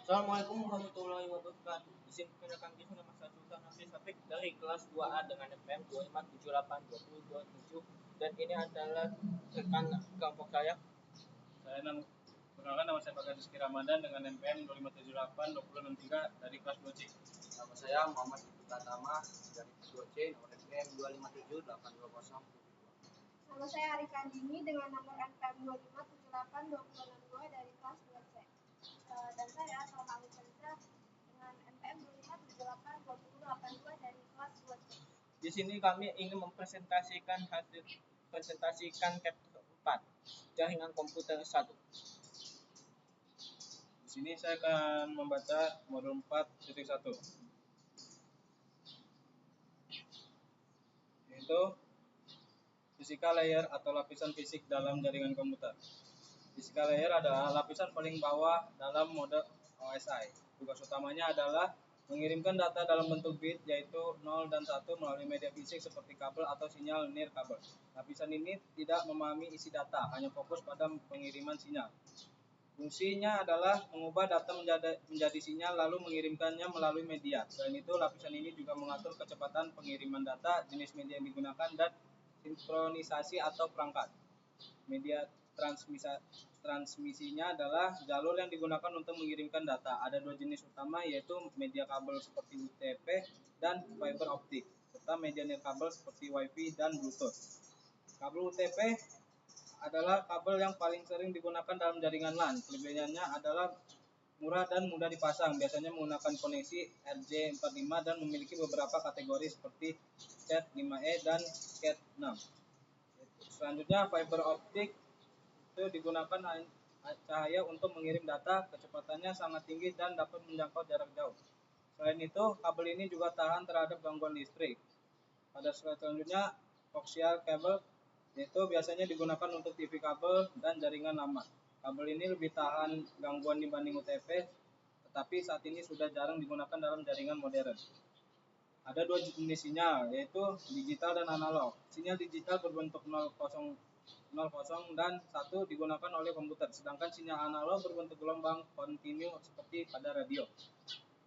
Assalamualaikum warahmatullahi wabarakatuh. Di sini rekan kita nama saya Sultan Hafiz Safik dari kelas 2A dengan NPM 25782027 dan ini adalah rekan kelompok saya. Perkenalkan, nama saya Pak Rizky Ramadan dengan NPM 25782063 dari kelas 2C. Nama saya Muhammad Ibnu Pratama dari kelas 2C nomor NPM 2578220. Nama saya Arika Andini dengan nomor NPM 2578262 dari kelas 2C. Dan saya Salma Alisa dengan NPM 2578282 dari kelas 2C. Di sini kami ingin mempresentasikan hasil chapter 4 jaringan komputer 1. Di sini saya akan membaca modul 4.1, yaitu physical layer atau lapisan fisik dalam jaringan komputer. Physical layer adalah lapisan paling bawah dalam mode OSI. Tugas utamanya adalah mengirimkan data dalam bentuk bit, yaitu 0 dan 1 melalui media fisik seperti kabel atau sinyal nirkabel. Lapisan ini tidak memahami isi data, hanya fokus pada pengiriman sinyal. Fungsinya adalah mengubah data menjadi sinyal lalu mengirimkannya melalui media. Selain itu, lapisan ini juga mengatur kecepatan pengiriman data, jenis media yang digunakan, dan sinkronisasi atau perangkat. Media transmisinya adalah jalur yang digunakan untuk mengirimkan data. Ada dua jenis utama, yaitu media kabel seperti UTP dan fiber optik, serta media nirkabel seperti Wi-Fi dan Bluetooth. Kabel UTP adalah kabel yang paling sering digunakan dalam jaringan LAN. Kelebihannya adalah murah dan mudah dipasang, biasanya menggunakan koneksi RJ45 dan memiliki beberapa kategori seperti Cat5e dan Cat6. Selanjutnya, fiber optik itu digunakan cahaya untuk mengirim data, kecepatannya sangat tinggi dan dapat menjangkau jarak jauh. Selain itu, kabel ini juga tahan terhadap gangguan listrik. Pada slide selanjutnya, coaxial cable, yaitu biasanya digunakan untuk TV kabel dan jaringan lama. Kabel ini lebih tahan gangguan dibanding UTP, tetapi saat ini sudah jarang digunakan dalam jaringan modern. Ada dua jenis sinyal, yaitu digital dan analog. Sinyal digital berbentuk 00 dan 1 digunakan oleh komputer, sedangkan sinyal analog berbentuk gelombang kontinu seperti pada radio.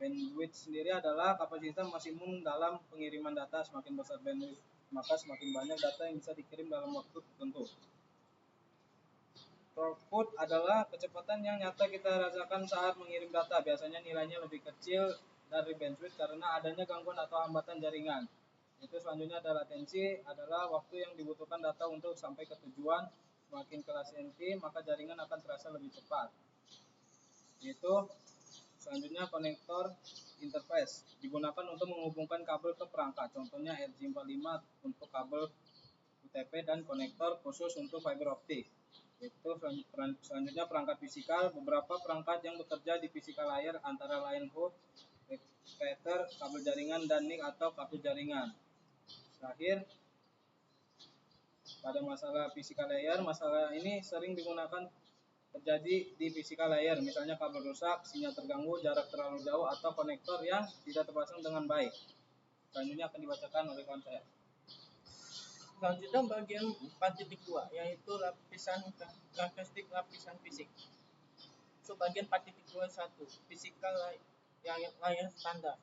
Bandwidth sendiri adalah kapasitas maksimum dalam pengiriman data. Semakin besar bandwidth, maka semakin banyak data yang bisa dikirim dalam waktu tertentu. Throughput adalah kecepatan yang nyata kita rasakan saat mengirim data. Biasanya nilainya lebih kecil dari bandwidth karena adanya gangguan atau hambatan jaringan. Itu selanjutnya ada latensi, adalah waktu yang dibutuhkan data untuk sampai ke tujuan. Semakin ke latensi, maka jaringan akan terasa lebih cepat. Itu selanjutnya konektor interface, digunakan untuk menghubungkan kabel ke perangkat. Contohnya RJ45 untuk kabel UTP dan konektor khusus untuk fiber optik. Itu selanjutnya perangkat fisikal, beberapa perangkat yang bekerja di physical layer antara lain host, repeater, kabel jaringan, dan NIC atau kartu jaringan. Terakhir, pada masalah physical layer, masalah ini sering digunakan terjadi di physical layer, misalnya kabel rusak, sinyal terganggu, jarak terlalu jauh, atau konektor yang tidak terpasang dengan baik. Selanjutnya akan dibacakan oleh kawan saya. Selanjutnya bagian 4.2, yaitu karakteristik lapisan fisik. Bagian 4.21, physical layer standar.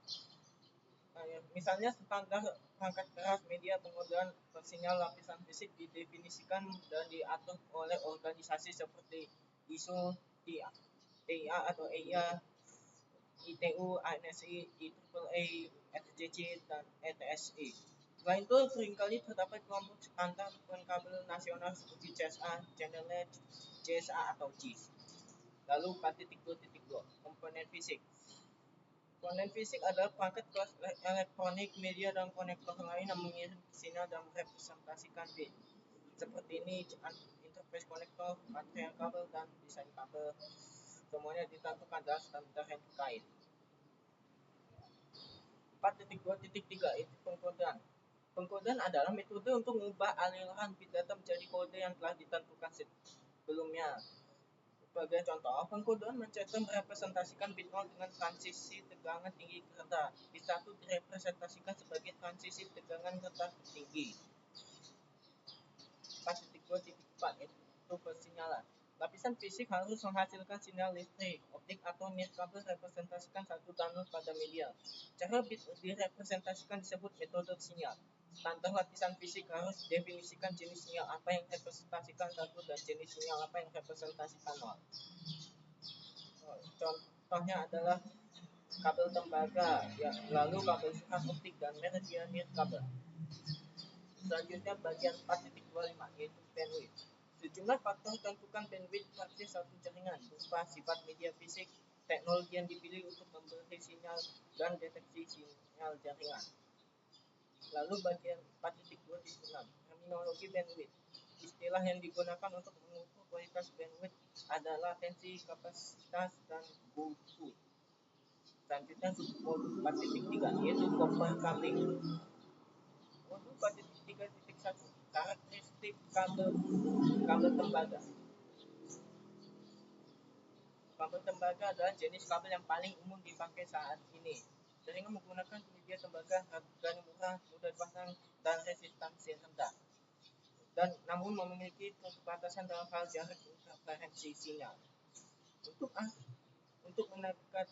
Misalnya standar perangkat keras, media, penggunaan sinyal lapisan fisik didefinisikan dan diatur oleh organisasi seperti ISO, TIA atau EIA, ITU, ANSI, IEEE, FJC, dan ETSI. Selain itu, seringkali terdapat kelompok standar kabel nasional seperti CSA, Channel-Net, CSA, atau JIS. Lalu 4.2.2, komponen fisik. Komponen fisik adalah perangkat kelas elektronik, media, dan konektor lain yang mengirim sinyal dan merepresentasikan bit. Seperti ini, interface konektor, material kabel, dan desain kabel. Semuanya ditentukan dalam standar yang terkait. 4.2.3 itu pengkodean. Pengkodean adalah metode untuk mengubah aliran bit data menjadi kode yang telah ditentukan sebelumnya. Sebagai contoh, pengkodean mencetak merepresentasikan bit 0 dengan transisi tegangan tinggi ke rendah. Bit 1 direpresentasikan sebagai transisi tegangan rendah ke tinggi. 4.2.4 itu persinyalan. Lapisan fisik harus menghasilkan sinyal listrik. Optik atau nirkabel representasikan satu danus pada media. Cara direpresentasikan disebut metode sinyal. Standar lapisan fisik harus definisikan jenis sinyal apa yang representasikan satu dan jenis sinyal apa yang representasikan nol. Contohnya adalah kabel tembaga, ya, lalu kabel surat optik dan media nirkabel. Selanjutnya bagian 4.25 yaitu bandwidth. Sejumlah faktor tentukan bandwidth praktis satu jaringan berupa sifat media fisik, teknologi yang dipilih untuk memberi sinyal, dan deteksi sinyal jaringan. Lalu bagian 4.26 terminologi bandwidth. Istilah yang digunakan untuk mengukur kualitas bandwidth adalah latensi, kapasitas, dan throughput. Selanjutnya submodul 4.3 yaitu copper coupling. Modul 4.3.1 karakteristik kabel tembaga. Kabel tembaga adalah jenis kabel yang paling umum dipakai saat ini. Jaringan menggunakan media tembaga harganya murah, mudah dipasang, dan resistansi rendah. Dan namun memiliki keterbatasan dalam hal jarak interferensi sinyal. Untuk menekan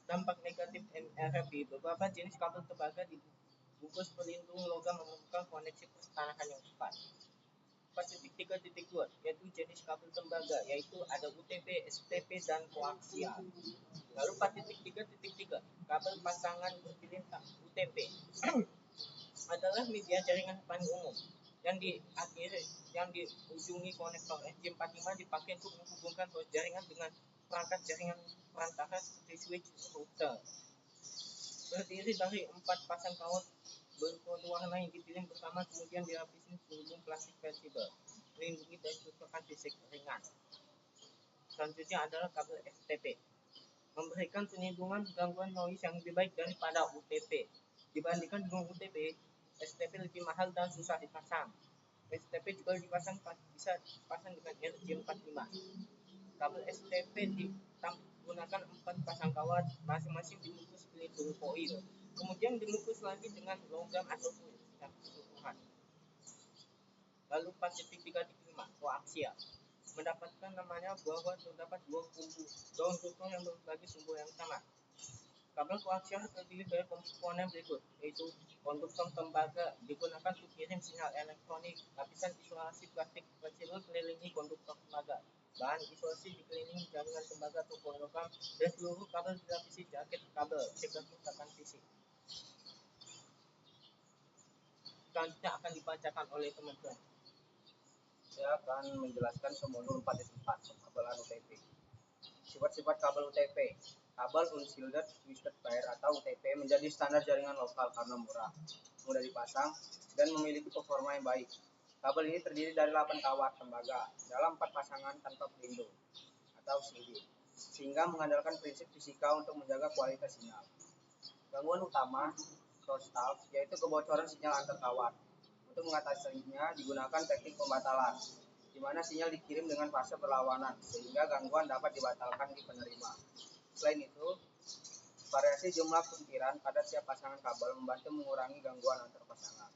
dampak negatif MRFI, beberapa jenis kabel tembaga dibungkus pelindung logam memerlukan koneksi pertahanan yang tepat. 4.3.2 yaitu jenis kabel tembaga, yaitu ada UTP, STP, dan koaksial. Lalu 4.3.3 kabel pasangan berpilih UTP adalah media jaringan paling umum yang diujungi konektor SJ45 dipakai untuk menghubungkan host jaringan dengan perangkat jaringan perantara seperti switch router. Terdiri dari 4 pasang kawat berkode warna yang dipilih bersama, kemudian dilapisi selubung plastik fleksibel melindungi dari kerusakan fisik ringan. Selanjutnya adalah kabel STP, memberikan perlindungan gangguan noise yang lebih baik daripada UTP. Dibandingkan dengan UTP, STP lebih mahal dan susah dipasang. STP juga bisa dipasang dengan RJ45. Kabel STP digunakan 4 pasang kawat, masing-masing dibungkus pelindung foil, kemudian dibungkus lagi dengan logam atau kulit secara keseluruhan. Lalu 4.3.5 koaksial mendapatkan namanya bahwa terdapat dua daun tutung yang berbagi sumber yang sama. Kabel koaksial terdiri dari komponen berikut, yaitu konduktor tembaga digunakan untuk kirim sinyal elektronik, lapisan isolasi plastik fleksibel kelilingi konduktor tembaga, bahan isolasi dikelilingi jaringan tembaga atau logam, dan seluruh kabel dilapisi jaket kabel cegah kerusakan fisik. Selanjutnya akan dibacakan oleh teman-teman. Saya akan menjelaskan submodul 4.4 kekebalan UTP. Sifat-sifat kabel UTP. Kabel unshielded twisted pair atau UTP menjadi standar jaringan lokal karena murah, mudah dipasang, dan memiliki performa yang baik. Kabel ini terdiri dari 8 kawat tembaga dalam 4 pasangan tanpa pelindung atau CD, sehingga mengandalkan prinsip fisika untuk menjaga kualitas sinyal. Gangguan utama crosstalk yaitu kebocoran sinyal antar kawat. Untuk mengatasinya digunakan teknik pembatalan, di mana sinyal dikirim dengan fase berlawanan, sehingga gangguan dapat dibatalkan di penerima. Selain itu, variasi jumlah puntiran pada setiap pasangan kabel membantu mengurangi gangguan antar pasangan.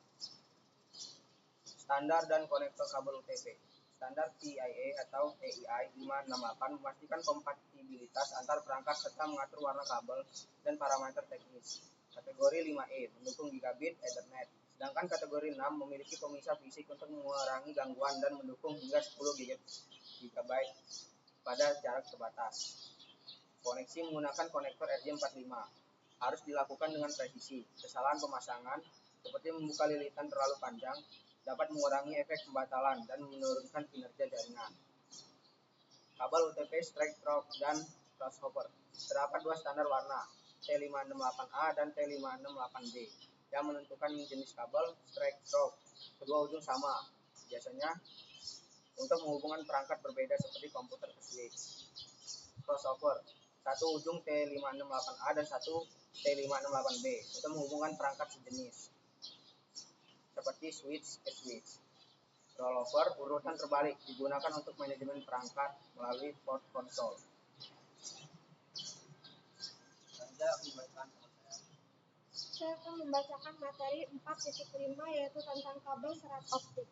Standar dan konektor kabel UTP. Standar TIA atau TII 568 memastikan kompatibilitas antar perangkat serta mengatur warna kabel dan parameter teknis. Kategori 5E mendukung gigabit Ethernet, sedangkan kategori 6 memiliki pemisah fisik untuk mengurangi gangguan dan mendukung hingga 10 GB pada jarak terbatas. Koneksi menggunakan konektor RJ45 harus dilakukan dengan presisi. Kesalahan pemasangan seperti membuka lilitan terlalu panjang dapat mengurangi efek pembatalan dan menurunkan kinerja jaringan. Kabel UTP strike through dan crossover. Terdapat dua standar warna, T568A dan T568B, yang menentukan jenis kabel strike through. Kedua ujung sama, biasanya untuk menghubungkan perangkat berbeda seperti komputer ke switch. Crossover, satu ujung T568A dan satu T568B untuk menghubungkan perangkat sejenis seperti switch ke switch. Rollover, urutan terbalik, digunakan untuk manajemen perangkat melalui port console. Saya akan membacakan materi 4.5 yaitu tentang kabel serat optik.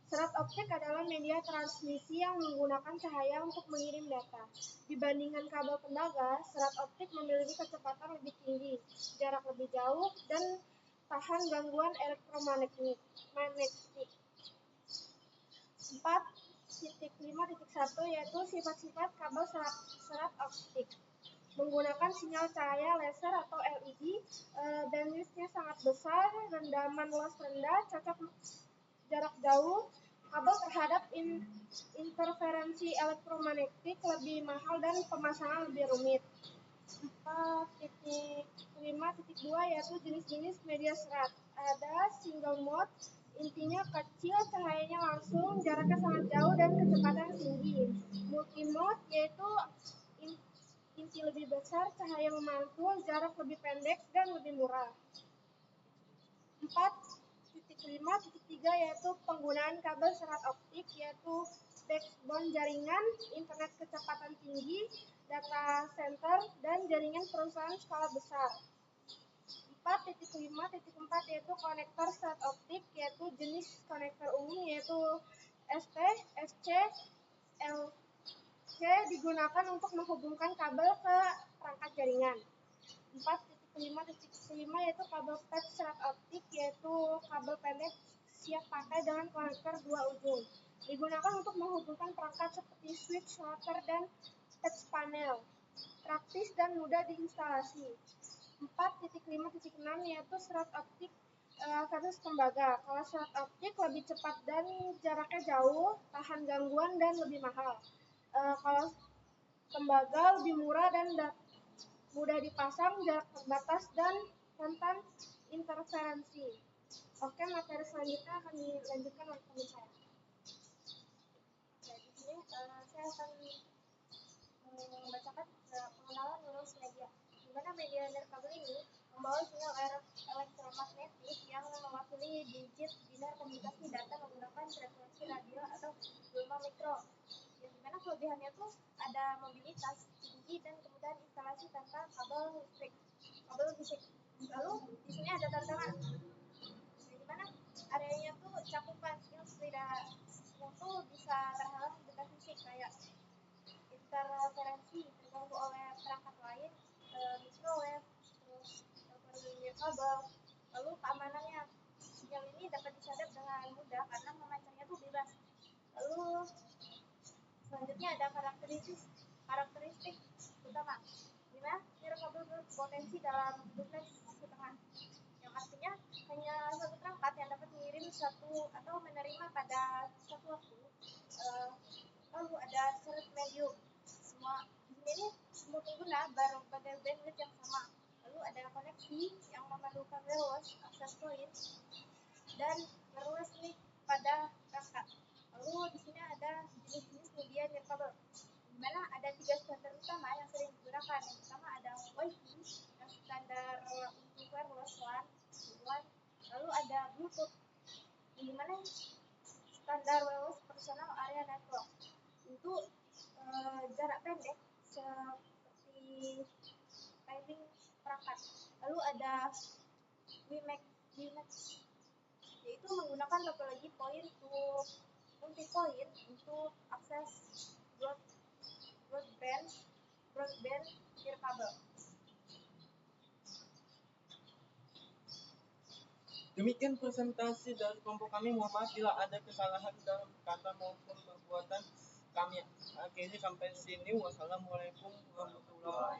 Serat optik adalah media transmisi yang menggunakan cahaya untuk mengirim data. Dibandingkan kabel tembaga, serat optik memiliki kecepatan lebih tinggi, jarak lebih jauh, dan tahan gangguan elektromagnetik. 4.5.1 yaitu sifat-sifat kabel serat optik. Menggunakan sinyal cahaya laser atau LED, bandwidth-nya sangat besar, rendaman loss rendah, cocok jarak jauh, kabel terhadap interferensi elektromagnetik lebih mahal dan pemasangan lebih rumit. 4.5.2 yaitu jenis-jenis media serat. Ada single mode, intinya kecil, cahayanya langsung, jaraknya sangat jauh, dan kecepatan tinggi. Multimode yaitu inti lebih besar, cahaya memantul, jarak lebih pendek, dan lebih murah. 4.5.3 yaitu penggunaan kabel serat optik, yaitu backbone jaringan, internet kecepatan tinggi, data center, dan jaringan perusahaan skala besar. 4.5.4 yaitu konektor serat optik, yaitu jenis konektor umum yaitu ST, SC, LC digunakan untuk menghubungkan kabel ke perangkat jaringan. 4.5.5 yaitu kabel patch serat optik, yaitu kabel pendek siap pakai dengan konektor dua ujung. Digunakan untuk menghubungkan perangkat seperti switch, router, dan touch panel. Praktis dan mudah diinstalasi. 4.5.6 yaitu serat optik versus tembaga. Kalau serat optik lebih cepat dan jaraknya jauh, tahan gangguan, dan lebih mahal. Kalau tembaga lebih murah dan mudah dipasang, jarak terbatas, dan rentan interferensi. Oke, materi selanjutnya akan dilanjutkan oleh teman saya. Oke, di sini saya akan membacakan pengenalan lulus media. Di mana media nirkabel ini membawa sinyal elektromagnetik yang mewakili digit binar komunikasi data menggunakan frekuensi radio atau gelombang mikro. Yang dimana kelebihannya tuh ada mobilitas tinggi dan kemudahan instalasi tanpa kabel listrik, kabel fisik. Lalu di sini ada tantangan, di mana areanya tuh cakupan yang tuh bisa terhalang benda fisik kayak interferensi terganggu oleh perangkat lain, microwave, terus perlindungan kabel. Lalu keamanannya, sinyal ini dapat disadap dengan mudah karena memancarnya tuh bebas. Lalu selanjutnya ada karakteristik utama, dimana nirkabel berpotensi dalam duplex setengah, yang artinya hanya satu perangkat yang dapat mengirim satu atau menerima pada satu waktu. Lalu ada seret medium, di sini semua pengguna berbagai bandwidth yang sama. Lalu ada koneksi yang memerlukan wireless access point dan wireless link pada perangkat. Lalu di sini ada jenis-jenis media nirkabel, di mana ada 3 standar utama yang sering digunakan. Yang pertama ada Wi-Fi yang standar untuk wireless LAN. Lalu ada Bluetooth, di mana standar wireless personal area network untuk jarak pendek seperti timing perangkat. Lalu ada WiMAX, yaitu menggunakan topologi point to multipoint untuk akses broadband nirkabel. Demikian presentasi dari kelompok kami. Mohon maaf bila ada kesalahan dalam kata maupun perbuatan kami. Akhirnya sampai sini. Wassalamualaikum warahmatullahi wabarakatuh.